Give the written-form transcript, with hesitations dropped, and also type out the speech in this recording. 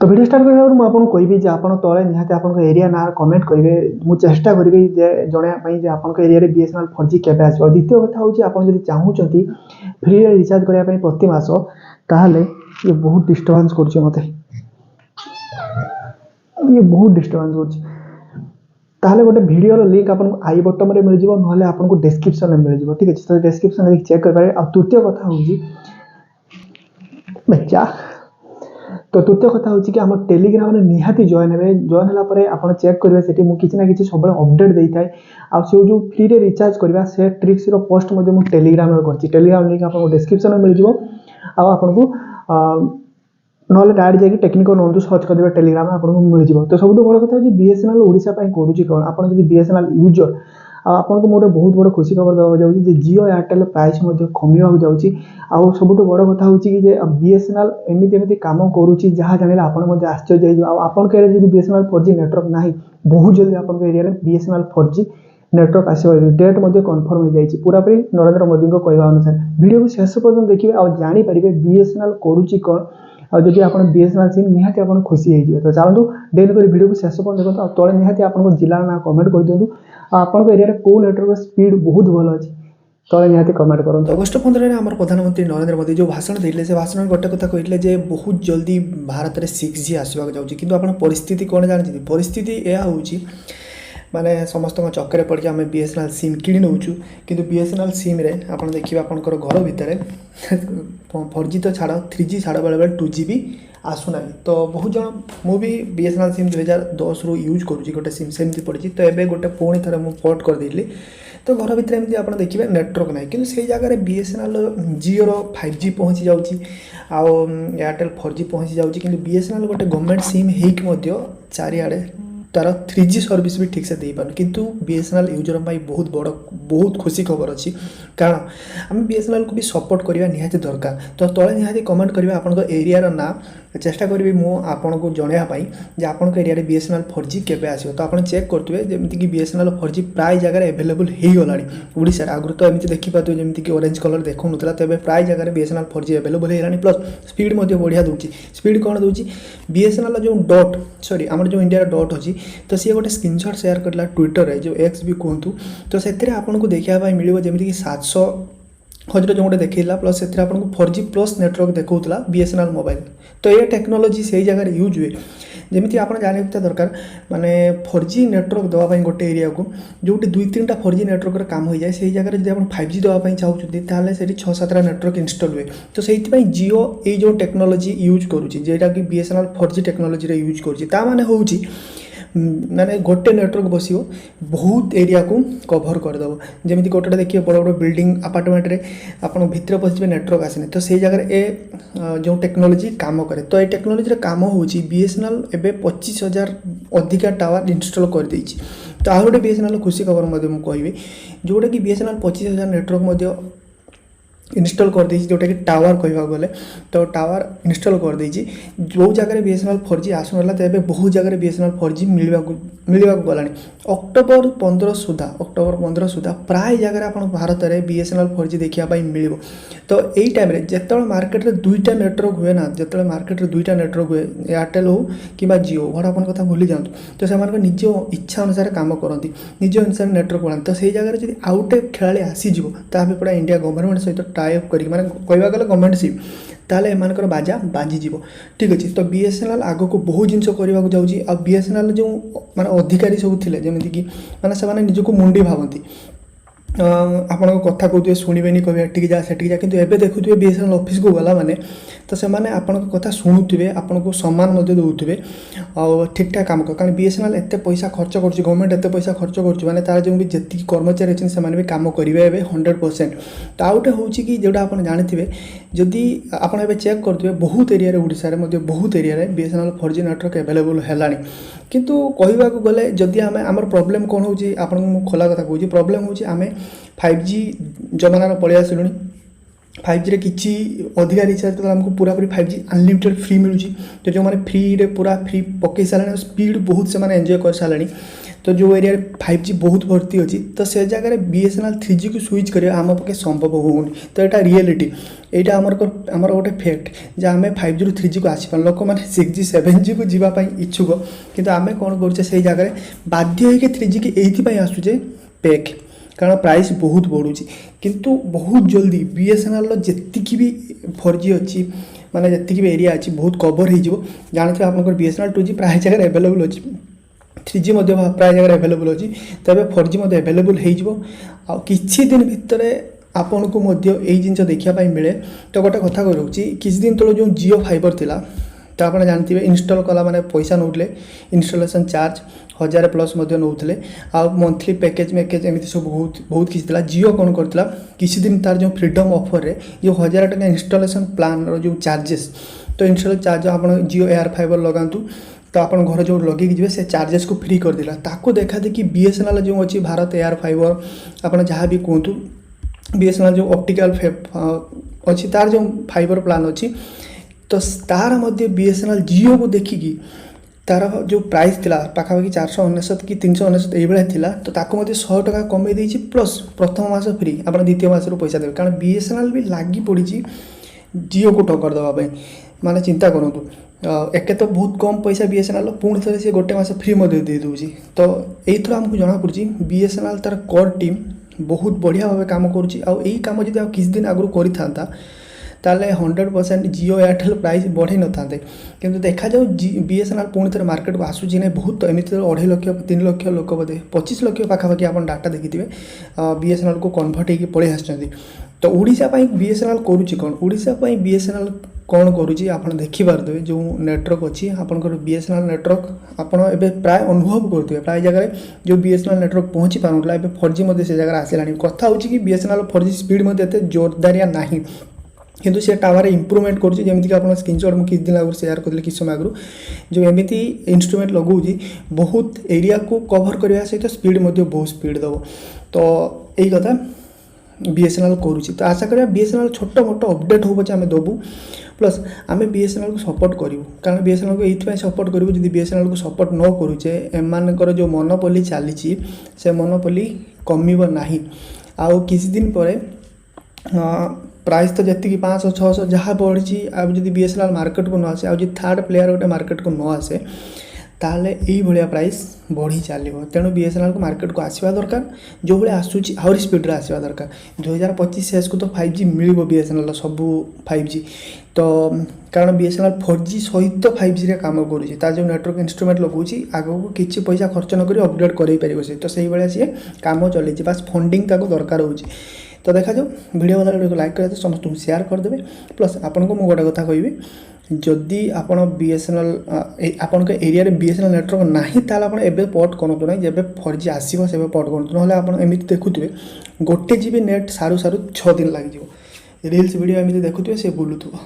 तो video start करने मुझे आपको कहबी जे आप तले निहाती आप एरिया ना कमेंट करेंगे मुझे चेष्टा करी जे जनवाई जे आप एरिया BSNL 4G केबे आसो। द्वितीय कथा हूँ आप चाहूँगी फ्री रिचार्ज करने प्रति मास ताहले ये बहुत डिस्टर्बांस कर मत ये बहुत डिस्टर्बांस कर गोटे वीडियो लिंक आपको आई बटन में मिल जाए ना आपको डिस्क्रिप्शन में मिल जाए। ठीक अच्छे तो डिस्क्रिप्शन चेक करेंगे। आ तृतीय कथा हूँ बच्चा तो तृतीय कथा हूँ कि आम टेलीग्राम निहाती जॉइन हे जॉइन है आप चेक करेंगे से किसी ना कि सब अपडेट देता है आउ जो फ्री रे रिचार्ज करवा से ट्रिक्स पोस्ट मुझे टेलीग्राम कर टेलीग्राम लिंक आपको डिस्क्रिप्शन में मिल जाए आपको ना डायरेक्ट जाकि टेक्निको नंदू सर्च करदे टेलीग्राम आपको मिल जाए। तो सब बड़ कथा BSNL ओडिशा करुँच कौन आप BSNL यूजर आपको मोटे बहुत बड़ खुशी खबर देवा जाऊँगी जियो एयरटेल प्राइस कमिया जाऊँगी। आउ सब बड़ कथा हूँ कि BSNL एमती कम करुँच जहाँ जाने आप आश्चर्य आप एरिया BSNL 4G नेटवर्क ना बहुत जल्दी आप एरिया BSNL 4G नेटवर्क आसो डेट कन्फर्म हो जाए पूरापूरी नरेंद्र मोदी कहवा अनुसार। वीडियो को शेष पर्यटन देखिए और जानीपर BSNL करुँच कौन और जब आप BSNL सिम निहाती आप खुशी हो। तो चलते डेली कर वीडियो को शेष पर्यटन देखो तले निहाती आप जिला ना कमेंट कर दिखाँ आप एरिया कौ नेटवर्क स्पीड बहुत भल अच्छी तले निहाती कमेंट करूँ। अगस्ट 15 में आम प्रधानमंत्री नरेंद्र मोदी जो भाषण देते से भाषण गोटे कथा कहते बहुत जल्दी भारत में 6G आसवा जाऊँगी किंतु आप परिस्थिति कौन जानते परिस्थिति यह हूँ माने समस्त चक्कर पड़ी आम BSNL सिम कि नौ कि BSNL सिम रे आप देखिए आपंकर घर भितर 4G तो छाड़ 3G छाड़ बेले बेले 2G भी आसुना। तो बहुत जन मुझे BSNL सिम 2010 रु यूज करुँची गोटे सिम सेमती पड़ी तो ये गोटे पुणी थे मुझे पोर्ट करदेली तो घर भितर एमती आप देखिए नेटवर्क ना कि से जगह BSNL जियो रो 5G पहुँची जाऊँगी आउ एयरटेल 4G पहुँची जाऊँगी कि BSNL गोटे गवर्नमेंट सिम होकर चारिआडे तार 3G सर्विस भी ठीक से दे पार किंतु BSNL यूजर बहुत बड़ बहुत खुशी खबर अच्छी कारण आम BSNL को भी सपोर्ट करवा निहाती दरकार। तो तले निहाती कमेंट करेंगे आप एरिया ना चेष्टा करी मुझे को जनवाई जे आप एरिया BSNL 4G केबे आसो। तो आप चेक करुवे जमीक BSNL 4G प्राय जगह एभेलेबल हो गला ओडिशा आगुरी तो एमती देखिपे जमीक ऑरेंज कलर देखा ना तेज प्राय जगह BSNL 4G एभेलेबल होगा प्लस स्पीड बढ़िया दूसरी स्पीड कौन दूसरी BSNL जो डॉट सॉरी आम जो इंडिया डॉट अच्छी तो सी गोटे स्क्रीनशॉट शेयर करला ट्विटर रे जो एक्स भी कहतु तो से आपको देखा मिले जमीक 700 हजर जो गोटे देखा प्लस से आपको 4G प्लस नेटवर्क देखा BSNL मोबाइल। तो ये टेक्नोलोजी से जगह यूज हुए जमी आप जाना दरकार माने 4G नेटवर्क देवाई गोटे एरिया को जो 2-3टा 4G नेटवर्क काम हो जाए से जगह जब आप 5G देवाई चाहते से 6-7टा नेटवर्क इंस्टॉल हुए। तो से जियो ये जो टेक्नोलोजी यूज करुँचा कि BSNL 4G टेक्नोलोजी यूज करुँचे माने गोटे नेटवर्क बस बहुत एरिया को कभर करदेव जमी गोटे देखिए बड़ बड़ बिल्डिंग अपार्टमेंट रे आप भितर पहुँचे नेटवर्क आसनी तो से जगह ए जो टेक्नोलोजी काम करे। तो ये टेक्नोलोजी काम हो BSNL एबे 25,000 अधिका टावर इंस्टॉल कर देछि। तो आ गोटे BSNL खुशी खबर कहि जोटा कि BSNL 25,000 नेटवर्क इंस्टॉल कर देछि जोटा कि टावर कहवा गले तो टावर इंस्टॉल कर देछि जो जगह BSNL 4G आसुना तो बहुत जगह BSNL 4G मिलवा गलानी। अक्टोबर 15 सुधा प्राय जगह आप भारत में BSNL 4G देखा मिल। तो यही टाइम जिते मार्केट में 2टा नेटवर्क हुए ना जिते मार्केट में 2टा नेटवर्क हुए एयरटेल हो कि जियो वोडाफोन कथा भूली जातु तो से निज इच्छा अनुसार काम करती निज अनुसार नेटवर्क बनाती। तो से जगह जब आउटे खेला आसीज पूरा इंडिया गवर्नमेंट सहित टाइप कर कहवा गले गवर्नमेंट सिम ताले एमानकर बाजा बाजिज। ठीक अच्छे तो BSNL आग को बहुत जिन करने जाऊँगी आ BSNL जो माने अधिकारी सब थे जमीक मैंने से निजक मुंडी भावती आपण कथा कहते शुणे कहे एटिक जा सेटिक जा किंतु एबे देखुए BSNL ऑफिस को गला माने तो से आपण कथा शुणुवे आपन को सम्मान दौथे और ठीक ठाक काम कर कारण BSNL एत पैसा खर्च कर गवर्नमेंट एत पैसा खर्च कर तार जो भी जी कर्मचारी अच्छे से भी काम करेंगे 100%। तो आउटे हूँ कि जोटा आप जानते जदि आप चेक करेंगे बहुत एरिया ओडिशा बहुत area BSNL 4G network available है किंतु कहवा गले जदि आम आमर प्रोब्लेम कौन हो आपको खोला कथा कहूँ प्रोब्लेम हूँ आम 5G जमानार पलि आसिलुनी फाइव जी किसी अधिका रिचार्ज कला आमको पूरा पूरी 5G अनलिमिटेड फ्री मिलूँ। तो जो मैंने फ्री रे पूरा फ्री पकई सारे स्पीड बहुत से मैंने एंजॉय कर सारे। तो जो एरिया 5G बहुत भर्ती अच्छी तो से जगह BSNL 3G को स्विच करिया आम पके संभव होनी। तो यहाँ रियलिटी यहाँ आमर गोटे फैक्ट जे आम 5G रू 3G को आसपा लोक मैंने 6G 7G को जीवाई इच्छुक किंतु आम कौन कर से जगह बाध्य होकर 3G की ये आसूचे पैक कारण प्राइस बहुत बढ़ुची किंतु बहुत जल्दी BSNL जी भी 4G अच्छी माने जी भी एरिया अच्छी बहुत कवर हो जानते आप BSNL 2G प्राय जगह एवेलेबल अच्छी 3G प्राय जगह एवेलेबल अच्छी तो 4G एवेलेबल हो किसी दिन भितर आपन को यही जिन देखापी मिले। तो गोटे कथा कही किसी दिन तले जो जियो फाइबर थिला तो आप जानते हैं इनस्टॉल कला माने पैसा नौले इनस्टॉलेशन चार्ज 1000+ नौते आ मंथली पैकेज मेकेज एमती सब बहुत बहुत किसी था। जियो कौन करता किसी दिन तार जो फ्रीडम ऑफर रे जो 1000 टका इनस्टॉलेशन प्लान जो चार्जेस तो इनस्टॉल चार्ज आप जियो एयर फाइबर लगातु तो आप घर जो लगे जी से चार्जेस को फ्री कर दिला ताको देखा देखी BSNL जो अच्छी भारत एयर फाइबर आप जहाँ भी कहतु BSNL जो ऑप्टिकल अच्छी तार जो फाइबर प्लान अच्छी तो तार मध्य BSNL जियो को देखिकी तार जो प्राइस थिला पाखापाखि 499 कि 399 ये थिला तो ताको मध्य 100 टका कमे देछि प्लस प्रथम मास फ्री आप द्वितीय मास पैसा देवे कारण BSNL भी लगी पड़ी जियो को टक्कर देवाई माने चिंता करूँ एक तो बहुत कम पैसा BSNL पुणी थे सी गोटे मास फ्री दे दूसरी। तो यही आमको जना पड़ी BSNL तार कोर टीम बहुत बढ़िया भाव काम करुँची काम जब किसी दिन आगु कर ताले 100% जियो एयरटेल प्राइस बढ़े न था किंतु देखा जाऊ BSNL पुणी थे मार्केट को आसूँ ना बहुत एमती 2.5 लाख 3 लाख लोक बोधे 25 लाख पाखापाखि आप डाटा देखिए BSNL को कन्वर्ट होकर पलि आसुँच। तो ओडिशा BSNL करुँची कौन ओडिशा BSNL कौन करुँची आप देखिपारे जो नेटवर्क अच्छी आपंकर BSNL नेटवर्क आपड़ ए प्राय अनुभव करुवे प्राय जगह जो BSNL नेटवर्क पहुँची पारूला 4G से जगह आसला कथा हो BSNL 4G स्पीड एत जोरदारिया ना किंतु से टावर इम्प्रूवमेंट करमती आप स्क्रीनशॉट मुझे किसी दिन आगे शेयर करें किस समय आगु जो एमती इंस्ट्रूमेंट लगाऊँगी बहुत एरिया को कवर करने सहित स्पीड बहुत स्पीड दब। तो यही कथा BSNL करुँची तो आशा करिया BSNL छोट मोट अपडेट हो आम देवु प्लस आम BSNL को सपोर्ट करूँ कारण BSNL को ये सपोर्ट करूँ जब BSNL को सपोर्ट न करुचे एमानकर जो मोनोपोली चली से मोनोपोली कमिब ना आउ किसी दिन पर प्राइस तो जी 500-600 जहाँ बढ़ी अब जब BSNL मार्केट को न आसे आज थर्ड प्लेयर गोटे मार्केट को न आसे ताले यही भाया प्राइस बढ़ी चलो तेणु BSNL को मार्केट को आसवा दरकार जो भाई आसूची आहरी स्पीड आसवा दरकार 2025 शेष को तो 5G मिल BSNL सब 5G तो कारण BSNL 4G सहित 5G रे काम करुँची तार जो नेटवर्क इंस्ट्रूमेंट लगाऊँगी आगो को किसी पैसा खर्च नक अपडेट कर सी तो सही भाया सी काम चली बास फंडिंग ताको दरकार हो। तो देखा जाओ वीडियो वाला वीडियो को लाइक कर समस्त शेयर करदे प्लस आपन को गोटे कथा कहि जदि आप BSNL आपण के एरिया रे BSNL नेटवर्क नाही ताला आपण एबे पोर्ट करंतु ना जेबे 4G आसीबो सेबे पोर्ट करंतु नहले आपण एमिति देखुथिबे गोटे GB नेट सारू 6 दिन लागि जिवो रील्स वीडियो एमिति देखुथिबे से बुलुथुबो।